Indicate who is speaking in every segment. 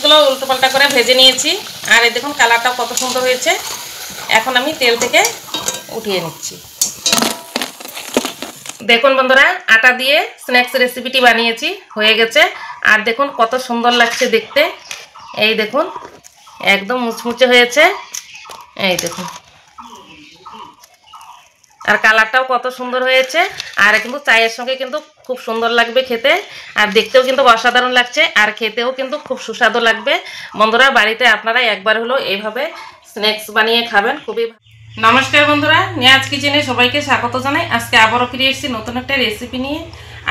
Speaker 1: স্ন্যাক্সগুলো উল্টো পাল্টা করে ভেজে নিয়েছি। আর এই দেখুন কালারটাও কত সুন্দর হয়েছে। এখন আমি তেল থেকে উঠিয়ে নিচ্ছি। দেখুন বন্ধুরা, আটা দিয়ে স্ন্যাক্স রেসিপিটি বানিয়েছি, হয়ে গেছে। আর দেখুন কত সুন্দর লাগছে দেখতে। এই দেখুন একদম মুচমুচে হয়েছে। এই দেখুন, আর কালারটাও কত সুন্দর হয়েছে। আর কিন্তু চায়ের সঙ্গে কিন্তু খুব সুন্দর লাগবে খেতে। আর দেখতেও কিন্তু অসাধারণ লাগছে, আর খেতেও কিন্তু খুব সুস্বাদু লাগবে। বন্ধুরা, বাড়িতে আপনারা একবার হলো এইভাবে স্ন্যাক্স বানিয়ে খাবেন, খুবই। নমস্কার বন্ধুরা, নিয়াজ কিচেনে সবাইকে স্বাগত জানাই। আজকে আবারও ফিরে এসেছি নতুন একটা রেসিপি নিয়ে।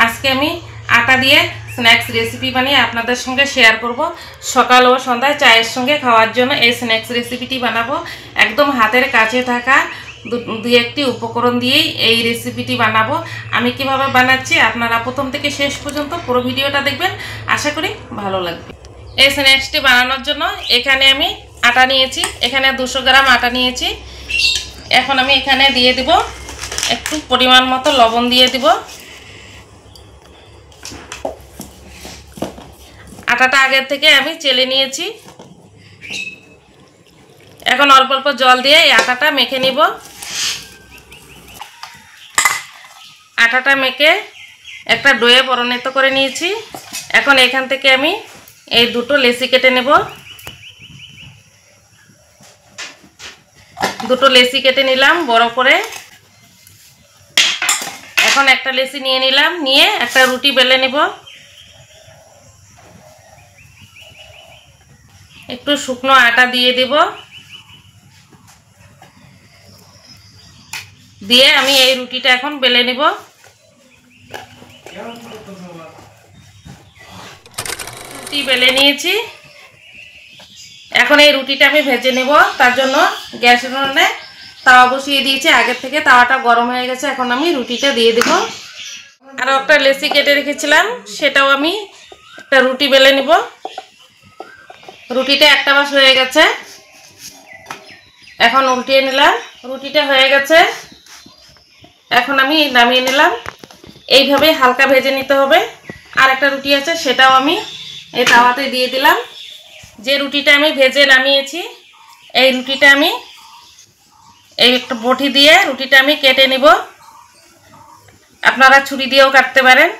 Speaker 1: আজকে আমি আটা দিয়ে স্ন্যাক্স রেসিপি বানিয়ে আপনাদের সঙ্গে শেয়ার করব। সকাল ও সন্ধ্যায় চায়ের সঙ্গে খাওয়ার জন্য এই স্ন্যাক্স রেসিপিটি বানাবো। একদম হাতের কাছে থাকা দু একটি উপকরণ দিয়েই এই রেসিপিটি বানাবো। আমি কিভাবে বানাচ্ছি আপনারা প্রথম থেকে শেষ পর্যন্ত পুরো ভিডিওটা দেখবেন, আশা করি ভালো লাগবে। এই স্ন্যাক্সটি বানানোর জন্য এখানে আমি আটা নিয়েছি, এখানে 200 গ্রাম আটা নিয়েছি। এখন আমি এখানে দিয়ে দিব একটু পরিমাণ মতো লবণ দিয়ে দিব। আটাটা আগের থেকে আমি চেলে নিয়েছি। এখন অল্প অল্প জল দিয়ে এই আটাটা মেখে নিব। আটাটা মেখে একটা ডোয়ে পরিণত করে নিয়েছি। এখন এখান থেকে আমি এই দুটো লেচি কেটে নেব। দুটো লেচি কেটে নিলাম বড় করে। এখন একটা লেচি নিয়ে নিলাম, নিয়ে একটা রুটি বেলে নেব। একটু শুকনো আটা দিয়ে দেব, দিয়ে আমি এই রুটিটা এখন বেলে নেব। রুটি বেলে নিয়েছি। এখন এই রুটিটা আমি ভেজে নেব। তার জন্য গ্যাসের উনুনে তাওয়া বসিয়ে দিয়েছি আগের থেকে। তাওয়াটা গরম হয়ে গেছে, এখন আমি রুটিটা দিয়ে দেব। আরও একটা লেচি কেটে রেখেছিলাম, সেটাও আমি একটা রুটি বেলে নেব। রুটিটা একটা বাস হয়ে গেছে, এখন উল্টিয়ে নিলাম। রুটিটা হয়ে গেছে, এখন আমি নামিয়ে নিলাম। এইভাবে হালকা ভেজে নিতে হবে। আর একটা রুটি আছে, সেটাও আমি এই তাওয়াতে দিয়ে দিলাম। যে রুটিটা আমি ভেজে নামিয়েছি, এই রুটিটা আমি এই একটা বটি দিয়ে রুটিটা আমি কেটে নিব। আপনারা ছুরি দিয়েও কাটতে পারেন।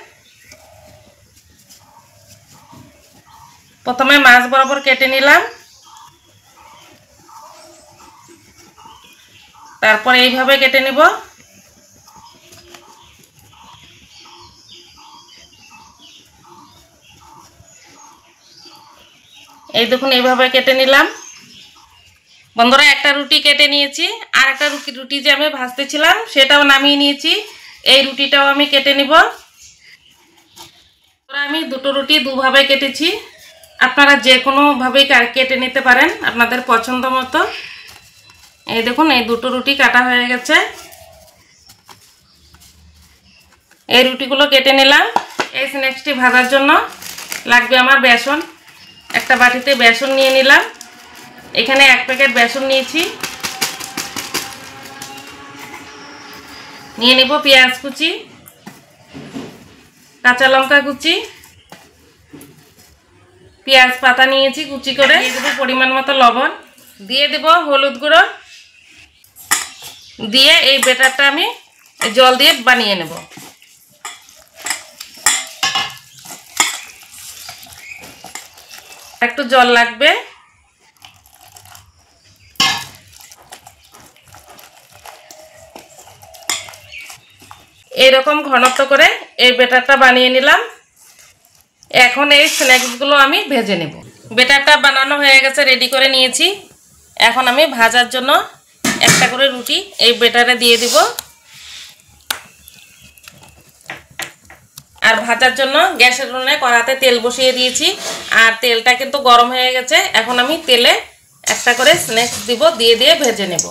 Speaker 1: প্রথমে মাছ বরাবর কেটে নিলাম, তারপর এইভাবে কেটে নিব। এই দেখুন এইভাবে কেটে নিলাম। বন্ধুরা, একটা রুটি কেটে নিয়েছি। আর একটা রুটি যে আমি ভাজতেছিলাম সেটাও নামিয়ে নিয়েছি। এই রুটিটাও আমি কেটে নিব। আমি দুটো রুটি দুভাবে কেটেছি, আপনারা যে কোনোভাবেই কেটে নিতে পারেন আপনাদের পছন্দ মতো। এই দেখুন এই দুটো রুটি কাটা হয়ে গেছে। এই রুটিগুলো কেটে নিলাম। এই স্ন্যাক্সটি ভাজার জন্য লাগবে আমার বেসন। একটা বাটিতে বেসন নিয়ে নিলাম। এখানে 1 প্যাকেট বেসন নিয়েছি। নিয়ে নেব পেঁয়াজ কুচি, কাঁচা লঙ্কা কুচি, পেঁয়াজ পাতা নিয়েছি কুচি করে। দিয়ে দেবো পরিমাণ মতো লবণ, দিয়ে দেব হলুদ গুঁড়ো, দিয়ে এই ব্যাটারটা আমি জল দিয়ে বানিয়ে নেব। একটু জল লাগবে। এরকম ঘনত্ব করে এই ব্যাটারটা বানিয়ে নিলাম। এখন এই স্ন্যাক্সগুলো আমি ভেজে নেব। ব্যাটারটা বানানো হয়ে গেছে, রেডি করে নিয়েছি। এখন আমি ভাজার জন্য একটা করে রুটি এই ব্যাটারে দিয়ে দিব। আর ভাজার জন্য গ্যাসের উনুনে কড়াতে তেল বসিয়ে দিয়েছি। আর তেলটা কিন্তু গরম হয়ে গেছে। এখন আমি তেলে একটা করে স্ন্যাক্স দিব, দিয়ে দিয়ে ভেজে নেব।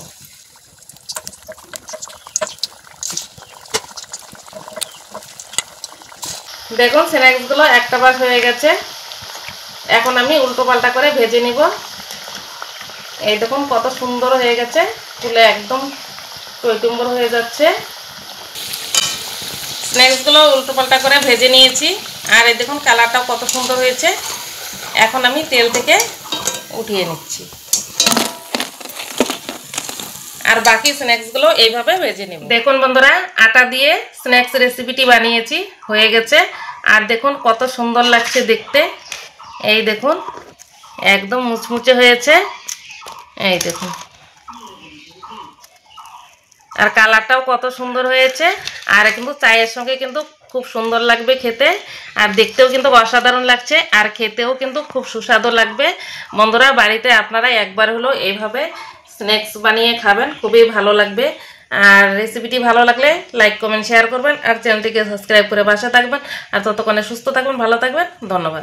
Speaker 1: দেখুন স্ন্যাক্সগুলো একটা পাশ হয়ে গেছে। এখন আমি উল্টো পাল্টা করে ভেজে নিব। এই দেখুন কত সুন্দর হয়ে গেছে, ফুলে একদম টইটুম্বর হয়ে যাচ্ছে। স্ন্যাক্সগুলো উল্টো পাল্টা করে ভেজে নিয়েছি। আর এই দেখুন কালারটাও কত সুন্দর হয়েছে। এখন আমি তেল থেকে উঠিয়ে নিচ্ছি আর বাকি স্ন্যাক্সগুলো এইভাবে ভেজে নিব। দেখুন বন্ধুরা, আটা দিয়ে স্ন্যাক্স রেসিপিটি বানিয়েছি, হয়ে গেছে। আর দেখুন কত সুন্দর লাগছে দেখতে। এই দেখুন একদম মুচমুচে হয়েছে, এই দেখুন। আর কালারটাও কত সুন্দর হয়েছে। আর কিন্তু চায়ের সঙ্গে কিন্তু খুব সুন্দর লাগবে খেতে, আর দেখতেও কিন্তু অসাধারণ লাগছে, আর খেতেও কিন্তু খুব সুস্বাদু লাগবে। বন্ধুরা, বাড়িতে আপনারা একবার হলো এইভাবে স্ন্যাক্স বানিয়ে খাবেন, খুবই ভালো লাগবে। আর রেসিপিটি ভালো লাগলে লাইক কমেন্ট শেয়ার করবেন, আর চ্যানেলটিকে সাবস্ক্রাইব করে পাশে থাকবেন। আর ততক্ষণে সুস্থ থাকবেন, ভালো থাকবেন। ধন্যবাদ।